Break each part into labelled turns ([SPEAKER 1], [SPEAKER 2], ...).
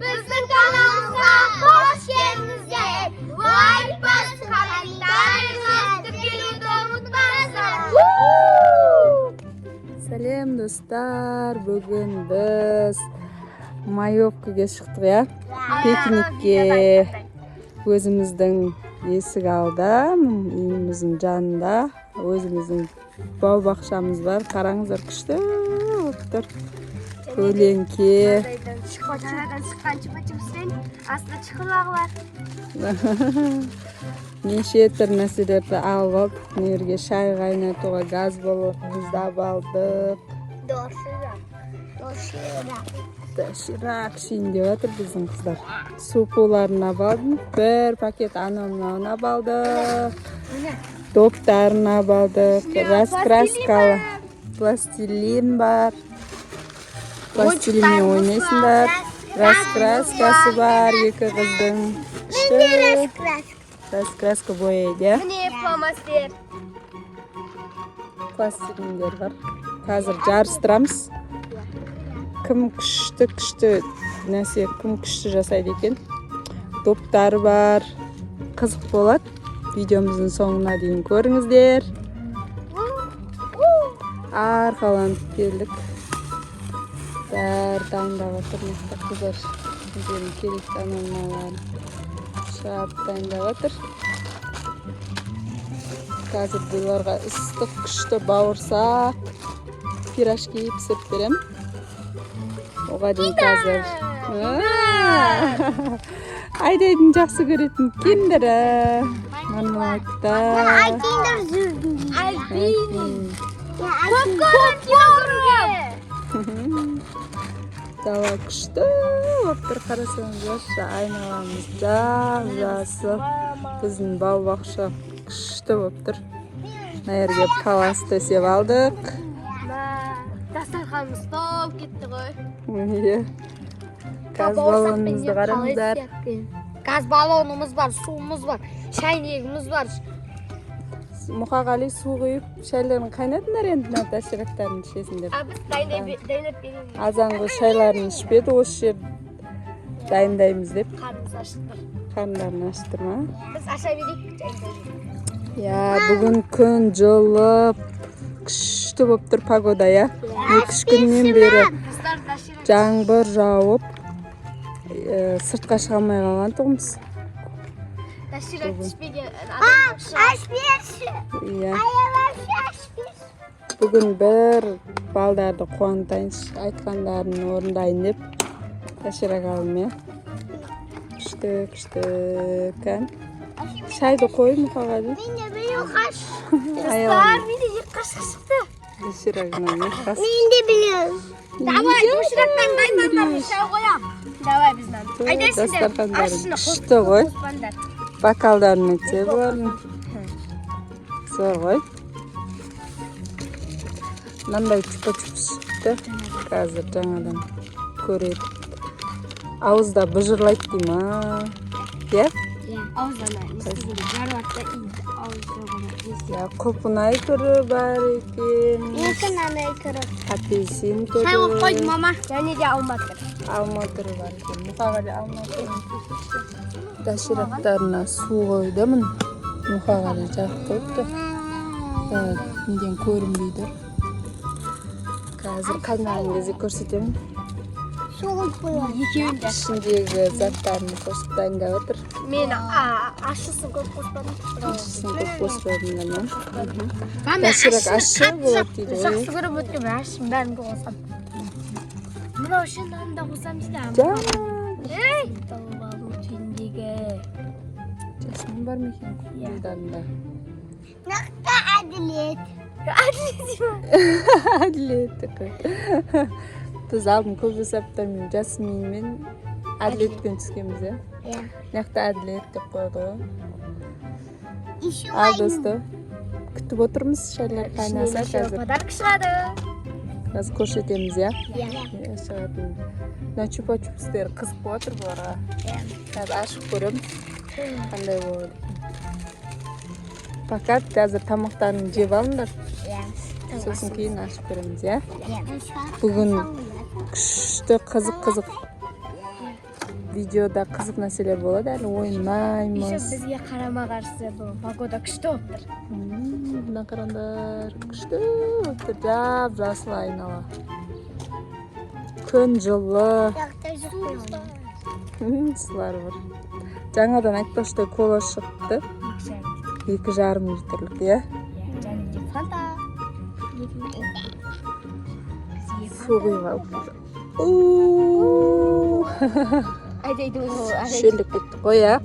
[SPEAKER 1] Біздің каналымызға қош келдіңіздер. Лайк басып, комментарий тіркелуді ұмытпаңыздар.
[SPEAKER 2] Сәлем достар, бүгін біз майопкаға шықтық, я? Пикникке. Өзіміздің есік алда, үйіміздің жанында, өзіміздің бау-бақшамыз бар. Қараңыздар, күшті отыр. Көлеңке.
[SPEAKER 1] Шықпачарадан шыққан чупа-чупстен астына шықылағылар.
[SPEAKER 2] Неше түрлі нәрселерді алып алып, мерге шай қайнатуға газ баллонымызды алдық. Доширак шейін деп отыр біздің қыздар. Супуларын алдым, бір пакет анауын алдық. Доптарын алдық, раскраскалы пластилин бар. Пластилинмен ойнайсыңдар. Раскраскасы бар, екі қыздың. Раскраска бояйды.
[SPEAKER 1] Міне фломастер.
[SPEAKER 2] Пластилиндер бар. Қазір жарыстырамыз. Кім күшті нәрсе, кім күшті жасайды екен. Доптары бар. Қызық болады. Видеомыздың соңына дейін көріңіздер. Арқаланып келдік. Бәрі дайындап отыр. Мықты қыздар. Өздерінің керекті анауын шығарып дайындап отыр. Қазір бұларға ыстық күшті бауырсақ пирожки пісіріп берем. Оға дейін қазір. Айдайдың жақсы көретін киндері. Мармеладта.
[SPEAKER 1] Айдайдың жүрдім. Попкорн.
[SPEAKER 2] Дала күшті оптыр, қарасаңыздаршы, айналамыз жап-жасып. Біздің бау-бақша күшті оптыр. Нәрге палас төсеп алдық.
[SPEAKER 1] Дастарханымыз топ кетті ғой.
[SPEAKER 2] Газ баллонымызды қараңыздар.
[SPEAKER 1] Газ баллонымыз бар, суымыз бар, шайнегіміз бар.
[SPEAKER 2] Мұқағали су құйып, шайларын қайнатыңдар енді Наташирактарын ішесіңдер.
[SPEAKER 1] Біз дайындап береміз.
[SPEAKER 2] Азанғы шайларын ішпеді, осы жер дайындаймыз деп.
[SPEAKER 1] Қарнымыз ашықтыр.
[SPEAKER 2] Қарындарын аштыр ма?
[SPEAKER 1] Біз аша берейік.
[SPEAKER 2] Бүгін күн жылып, күшті болып тұр погода, я? 2-3 күннен бері жаңбыр жауып, сыртқа шыға алмай қалған тұғымыз.
[SPEAKER 1] Даширак түшпеген адам ашпеші.
[SPEAKER 2] Бүгін бір балдарды қуантайыншы, айтқандарын орындайын деп Даширак алым, я? Күшті кән. Шайды қой Мұқағали.
[SPEAKER 1] Менде білем қаш. Достар, менде ек қашық шықты.
[SPEAKER 2] Даширагынан ек қаш.
[SPEAKER 1] Менде білем. Давай, Даширактан дайындап шай қоям. Давай бізден. Айдайсыңдар.
[SPEAKER 2] Дастархандарын күшті ғой. Бакалдарын өте боларын. Зор ғой. Мынандай чупа-чупс шықты. Қазір жаңадан көреді. Ауызда бұжырлайды дейма. Е?
[SPEAKER 1] Ауыздан жаруатта ауызда
[SPEAKER 2] құлпынай түрі бар екен.
[SPEAKER 1] Мынандай түрі.
[SPEAKER 2] Апельсин түрі.
[SPEAKER 1] Шай қойып қойдым, мама. Және де алма түрі.
[SPEAKER 2] Алма түрі бар екен. Мұқағали алма түрі. Даширактарына су қойдымын. Мұқағали жағып қойыпты. Неден көрінбейді. Қазір қайнаған кезде көрсетемін.
[SPEAKER 1] Соғып қойып. Екеуін де.
[SPEAKER 2] Ішіндегі заттарын қосып дайындап отыр.
[SPEAKER 1] Мен ашысын көп қоспадым.
[SPEAKER 2] Ашысын көп қоспадым ғана. Даширак ашы болады дейді ғой.
[SPEAKER 1] Жақсы көріп өткен ашын бәрін қосам. Мынау үшін да қосам дейді.
[SPEAKER 2] Жан!
[SPEAKER 1] Тауып алу түйіндегі.
[SPEAKER 2] Жасын бар ма екен құлдарында?
[SPEAKER 1] Нақты әділет.
[SPEAKER 2] Әділет. Біз алдым көп жасаптан Жасмин мен әділетпен түскенбіз, е? Нақты әділет деп қойды ғой. Ал досты, күтіп отырмыз шайлар қайнаса қазір.
[SPEAKER 1] Подарок шығады.
[SPEAKER 2] Қазір көрсетеміз, я? Шығатын. Мына чупа-чупстер қызық болып отыр бұларға. Қазір ашып көреміз. Қандай болады. Пока қазір тамақтарын жеп алыңдар. Сосын кейін ашып көреміз, я? Бүгін Күшті қызық видеода қызық нәрселер болады, әлі ойнаймыз.
[SPEAKER 1] Бізге қарама қарсы бұл погода күшті болып тұр.
[SPEAKER 2] Мына қараңдар, күшті болып тұр, жап-жасыл айнала. Күн жылы, сулар бар. Жаңадан айтпақшы кола шықты. 2,5 литрлік, иә?
[SPEAKER 1] Фанта.
[SPEAKER 2] Су құйып алып. Шөлдік кетті қой, ә?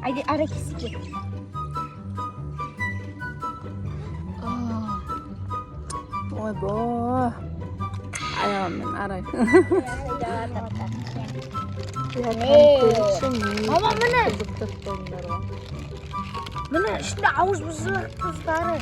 [SPEAKER 1] Айдай ара кесіп.
[SPEAKER 2] Ойбой. Аяғыммен арай.
[SPEAKER 1] Мама, міне. Міне, ішінде ауыз бұзылық тұздары.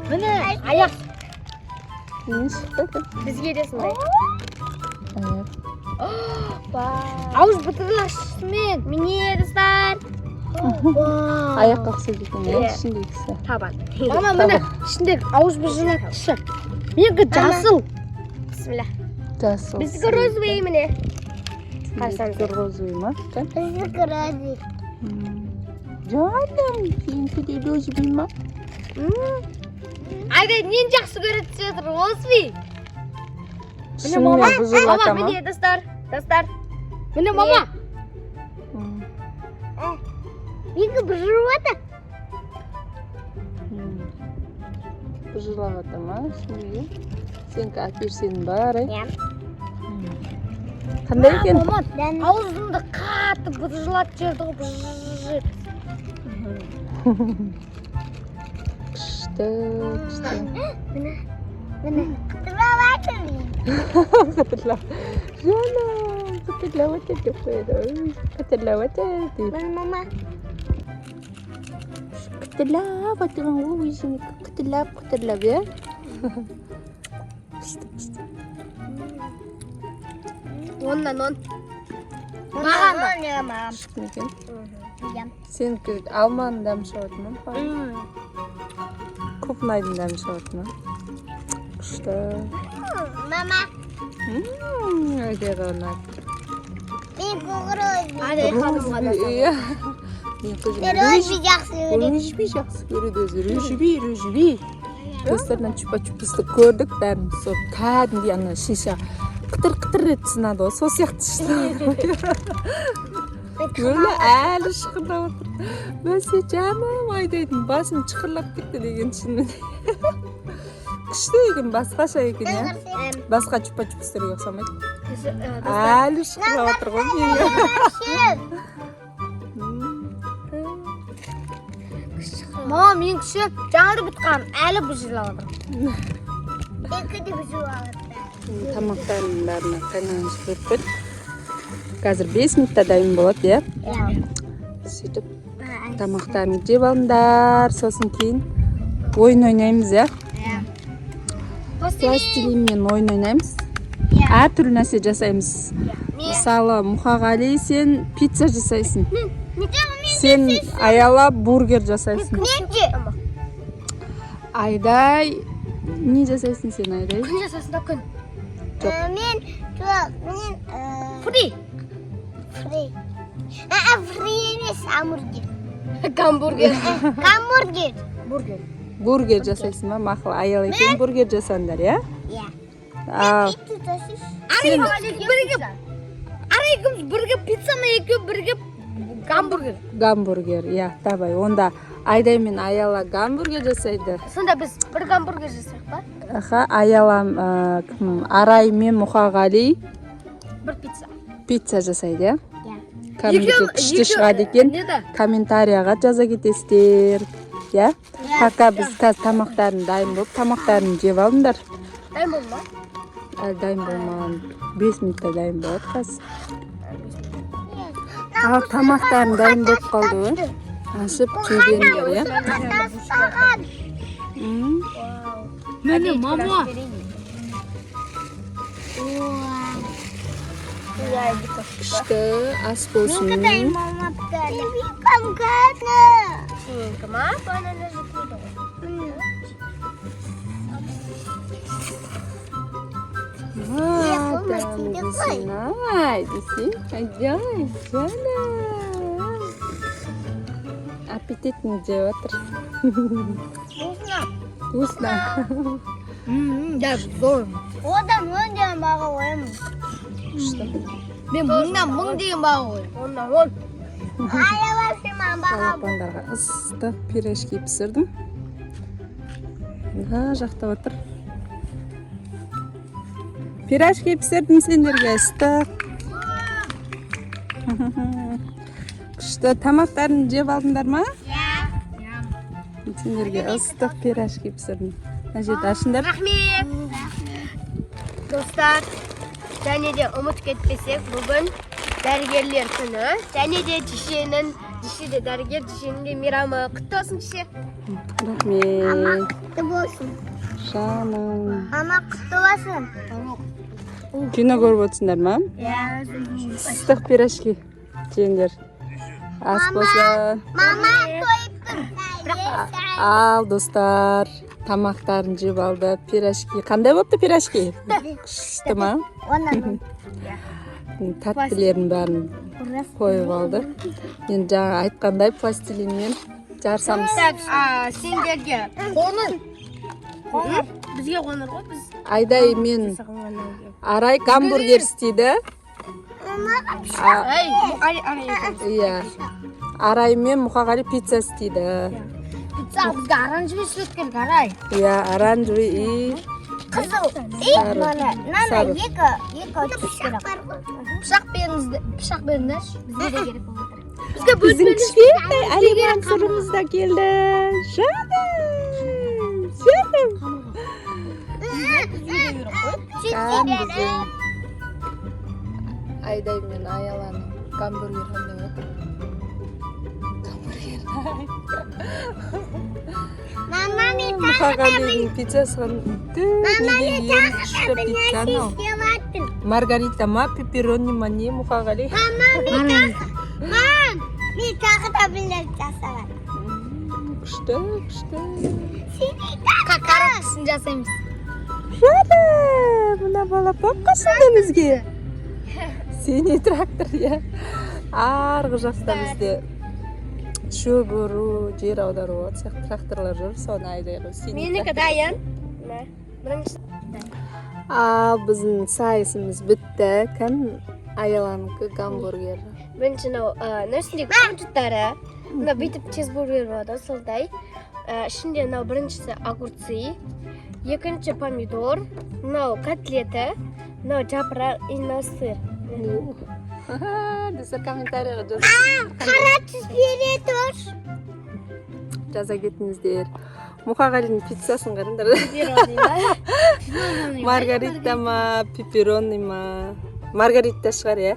[SPEAKER 1] Міне, аяқ.
[SPEAKER 2] Не шықты?
[SPEAKER 1] Бізге де сондай.
[SPEAKER 2] Аяқ.
[SPEAKER 1] Ауыз бұтылашымен. Міне, достар.
[SPEAKER 2] Аяқ қақсы дейтін, ішіндегісі.
[SPEAKER 1] Табан. Мама, міне, ішінде ауыз бұзылық тұшы. Менгі жасыл. Бісміллә.
[SPEAKER 2] Жасыл.
[SPEAKER 1] Бізгі розовый міне.
[SPEAKER 2] Bizimki rozовый ма?
[SPEAKER 1] Бізгі розовый.
[SPEAKER 2] Жаным, сенікі де розовый ма?
[SPEAKER 1] Айдай, нен жақсы көреді сетір, розовый. Міне,
[SPEAKER 2] Шынымен
[SPEAKER 1] мама.
[SPEAKER 2] бұзылата ма?
[SPEAKER 1] Міне, достар. Міне, мама. Менгі бұзылата.
[SPEAKER 2] Бұзылата ма? Шынымен? Сенікі апельсин бар, ә? Қандай екен?
[SPEAKER 1] Аузымды қатты бұзылат жерді бұзылат.
[SPEAKER 2] Күшті.
[SPEAKER 1] Міне. Қытырлап айтырмын.
[SPEAKER 2] Қытырлап. Жаным, қытырлап өтер деп қойды. Қытырлап өтер деп.
[SPEAKER 1] Міне, мама.
[SPEAKER 2] Қытырлап отырған ғой өзіңі. Қытырлап, иә? Күшті.
[SPEAKER 1] Оннан. Маған ба?
[SPEAKER 2] Күшті екен. Сенікі алманың дәмі шығады ма? Көкнайдың дәмі шығады ма? Күшті.
[SPEAKER 1] Мама.
[SPEAKER 2] Өте қонақ.
[SPEAKER 1] Мен көңірі
[SPEAKER 2] Иә. Мен қызым
[SPEAKER 1] жақсы
[SPEAKER 2] жақсы көреді өзі. Рүжіби. Достарынан чупа-чупысты көрдік бәріміз. Сол кәдімгі ана шиша қытыр рет сынады ғой. Сол сияқты шынады. Өлі әлі шықырдап отыр. Бәсе жаным Айдайдың басым шықырлап кетті деген шынымен. Күшті екен, басқаша екен, иә? Басқа чупа-чупыстерге ұқсамайды. Әлі шықырдап отыр ғой.
[SPEAKER 1] Мама, мен күші жаңыры бұтқан әлі бұзылап отыр.
[SPEAKER 2] Тамақтардың бәріне қайнағымыз көріп қойдық. Қазір 5 минутта дайын болады, иә? Сөйтіп, тамақтарын жеп алыңдар, сосын кейін ойын ойнаймыз, иә? Пластилинмен ойын ойнаймыз. Әртүрлі нәрсе жасаймыз. Мысалы, Мұқағали, сен пицца жасайсың. Сен Аяла бургер жасайсың. Айдай, не жасайсың сен, Айдай?
[SPEAKER 1] Күн жасасын да күн.
[SPEAKER 3] Мен
[SPEAKER 1] Фри.
[SPEAKER 3] фри емес, амбургер.
[SPEAKER 1] Гамбургер.
[SPEAKER 3] Бургер.
[SPEAKER 2] Бургер жасайсың ба? Мақыл, Аяла екен бургер жасаңдар, иә?
[SPEAKER 3] Иә.
[SPEAKER 1] Арайкіміз бірге пиццаны екеу бірге гамбургер.
[SPEAKER 2] Гамбургер, иә, давай. Онда Айдай мен Аяла гамбургер жасайды.
[SPEAKER 1] Сонда біз бір гамбургер жасайық па?
[SPEAKER 2] Аяла, Арай мен Мұқағали
[SPEAKER 1] Бір пицца.
[SPEAKER 2] пицца жасайды, иә? Кәдімгі күшті шығады екен. Комментарияға жаза кетесіздер. Иә? Пока біз қазір тамақтарын дайын болып, тамақтарын жеп алыңдар.
[SPEAKER 1] Дайын болды ма?
[SPEAKER 2] Дайын болмаған 5 минутта дайын болады қазір. Ал тамақтарын дайын болып қалды ғой. Ашып жегендер, иә?
[SPEAKER 1] Міне, мама.
[SPEAKER 2] Күшті ас болсын.
[SPEAKER 3] Мама,
[SPEAKER 1] Сенікі ма? Бананы жұтылды ғой.
[SPEAKER 2] Aydan ay desi. Aydan jana. Аппетитный жеп отыр. Вкусно.
[SPEAKER 1] Да, зор.
[SPEAKER 3] Одан деген баға қоямын.
[SPEAKER 1] Мен мыңнан мың деген баға қоямын. Оннан он.
[SPEAKER 3] Аябасымен баға.
[SPEAKER 2] Балапандарға ыстық пирожки пісірдім. Жақтап отыр. Пирожки пісірдім сендерге ыстық. Күшті тамақтарын жеп алдыңдар ма? Сендерге ыстық пирожки пісірдім. Мына жерді ашыңдар.
[SPEAKER 1] Рахмет. Достар, және де ұмытып кетпесек, бүгін дәрігерлер күні. Және де жишеде дәрігер жишенің мейрамы құтты болсын жише.
[SPEAKER 2] Рахмет.
[SPEAKER 3] Құтты болсын.
[SPEAKER 2] Жаным.
[SPEAKER 3] Ана құтты болсын.
[SPEAKER 2] Кино көріп отырсыңдар ма? Ыстық пирожки жеңдер. Ас болса.
[SPEAKER 3] Мама тойып тұр.
[SPEAKER 2] Ал достар, тамақтарын жеп алды. Пирожки. Қандай болыпты пирожки? Күшті ма?
[SPEAKER 3] Онан.
[SPEAKER 2] Тәттілерін бәрін қойып алды. Мен жаңа айтқандай пластилинмен жарсамыз.
[SPEAKER 1] Сендерге қоныр. Бізге қоныр ғой біз.
[SPEAKER 2] Айдай мен Арай гамбургер істейді. Иә. Арай мен Мұқағали пицца істейді.
[SPEAKER 1] Пицца бізге оранжевый свет керек, Арай.
[SPEAKER 2] Иә, оранжевый и
[SPEAKER 3] Қызыл. Нана екі түс керек.
[SPEAKER 1] Пышақ беріңдерші. Бізге де керек болып отыр. Бізге
[SPEAKER 2] біздің кішкентай Алиман сырымыз да келді. Жаным. Айдай мен Аяланың гамбургер қандай отыр.
[SPEAKER 3] Мама мен
[SPEAKER 2] Мұқағалидің пиццасын неге ең күшті пицца анау? Маргарита ма, пепперони ма, не Мұқағали?
[SPEAKER 3] Мен тағы да білер жасалады.
[SPEAKER 2] Күшті.
[SPEAKER 1] Қарақшысын жасаймыз.
[SPEAKER 2] Жады, мына бала папқасында бізге. Сені трактор, иә. Арғы жақта бізде шөп өру, жер аудару сияқты тракторлар жүр, соны айдай ғой.
[SPEAKER 1] Менікі дайын. Бірінші.
[SPEAKER 2] Ал біздің сайысымыз бітті. Кән Аяланыкі гамбургер.
[SPEAKER 1] Бірінші үстіндегі продукттары. Мына бүйтіп чизбургер болады, солдай. Ішінде біріншісі огурцы, екінші помидор, котлеті, жапырақ и сыр.
[SPEAKER 2] Достар комментарияға
[SPEAKER 3] Қара түс бере тұр.
[SPEAKER 2] жаза кетіңіздер. Мұқағалидің пиццасын қараңдар. Маргарита ма, пепперони ма? Маргарита шығар, иә?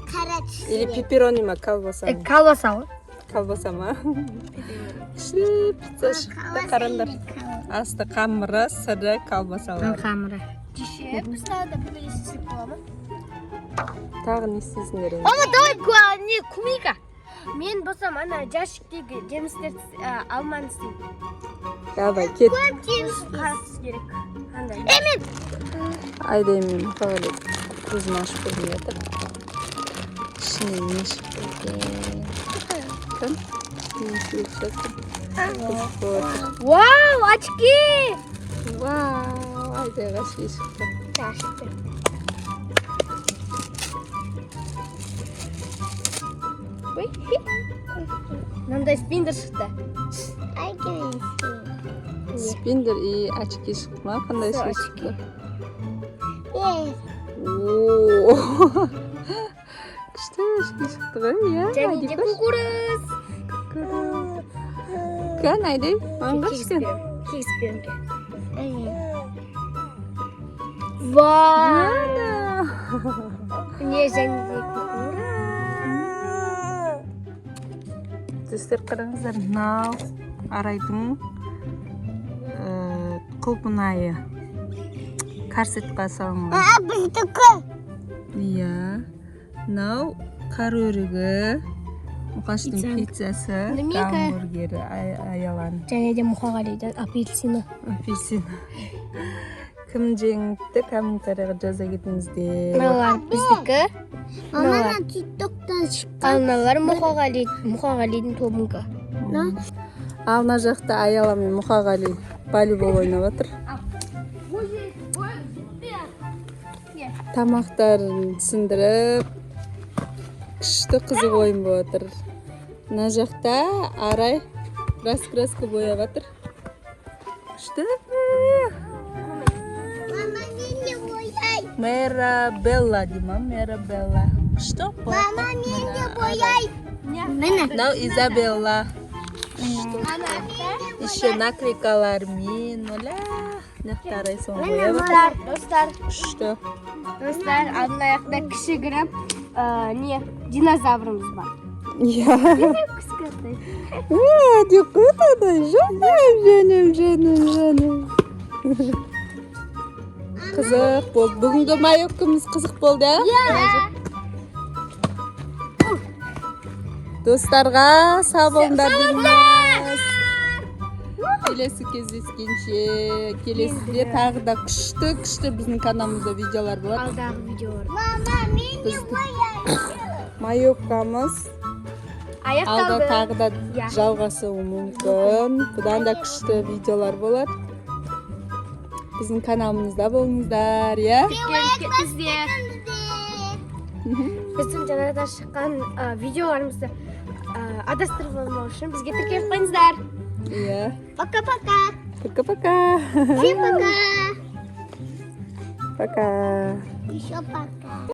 [SPEAKER 3] Қара түс.
[SPEAKER 2] Или пепперони ма, колбаса ма?
[SPEAKER 1] Колбаса ғой.
[SPEAKER 2] Колбаса ма? Күшті пицца шықты, қараңдар. Асты қамыры, сыры, колбасалар.
[SPEAKER 1] Қамыры. Жише, біз тағы да бөлесесек бола ма?
[SPEAKER 2] Тағы не істейсіңдер енді?
[SPEAKER 1] Ама давай кумика. Мен болсам ана жәшіктегі жемістер алманы істеймін.
[SPEAKER 2] Давай, кет.
[SPEAKER 1] Қарасыз керек. Қандай?
[SPEAKER 2] Айдай мен Мұқағали көзін ашып көрмей отыр. Ішіне не шықты екен? Кім? Не шықты?
[SPEAKER 1] Вау, очки!
[SPEAKER 2] Вау, Айдайға шықты.
[SPEAKER 1] Жәшікті. Мынандай спиндер шықты.
[SPEAKER 2] Спиндер и очки шықты ма? Қандай шықты? Күшті очки шықты ғой, иә?
[SPEAKER 1] Және де кукурuz.
[SPEAKER 2] Кән, Айдай, маңға шықты.
[SPEAKER 1] Кегіс беріңге. Вау! Не және де кукурuz.
[SPEAKER 2] Достар қараңыздар, мынау Арайдың құлпынайы карсетқа салынған.
[SPEAKER 3] Біздікі.
[SPEAKER 2] Иә. Мынау қарөрігі, Мұқаштың пиццасы, гамбургері, Аяланың.
[SPEAKER 1] Және де Мұқағалидан апельсины.
[SPEAKER 2] Апельсин. кім жеңді комментарийға жаза кетіңіздер.
[SPEAKER 1] Мыналар биздики.
[SPEAKER 3] Маманың тиктоктан шыққан.
[SPEAKER 1] Ал мыналар Мұқағалидың тобунки.
[SPEAKER 2] Ал мына жақта Аяла мен Мұқағали волейбол ойнап жатыр. Тамақтарын сындырып, күшті қызық ойын болып жатыр. Мына жақта Арай раскраска бояп жатыр. Күшті.
[SPEAKER 3] Мама нені бояй.
[SPEAKER 2] Мэрабелла дейма, Мэрабелла. Күшті қой.
[SPEAKER 3] Мама нені бояй. Мені.
[SPEAKER 2] Мынау Изабелла. Еще наклейкалармен, оля. Нақтарай соң бояп жатыр.
[SPEAKER 1] Достар,
[SPEAKER 2] Күшті.
[SPEAKER 1] достар, алдын аяқта кішігірім динозаврымыз бар.
[SPEAKER 2] Я. Деп қойды, жаным. Қызық болды. Бүгінгі майоккамыз қызық болды, а? Достарға сау болыңдар дейміз. Келесі кездескенше, келесіде тағы да күшті біздің каналымызда видеолар болады.
[SPEAKER 1] Алдағы видеолар.
[SPEAKER 3] Мама нені бояй.
[SPEAKER 2] Майоккамыз алда
[SPEAKER 1] Аяқталды.
[SPEAKER 2] тағы да жалғасуы мүмкін. Бұдан да күшті видеолар болады. Біздің каналымызда болыңыздар, я?
[SPEAKER 1] Біздің жаңада шыққан видеоларымызды адастырып алмау үшін бізге тіркеліп қойыңыздар.
[SPEAKER 2] Иә.
[SPEAKER 3] Пока-пока.
[SPEAKER 2] Пока-пока.
[SPEAKER 3] Всем пока.
[SPEAKER 2] Пока.
[SPEAKER 3] Еще пока.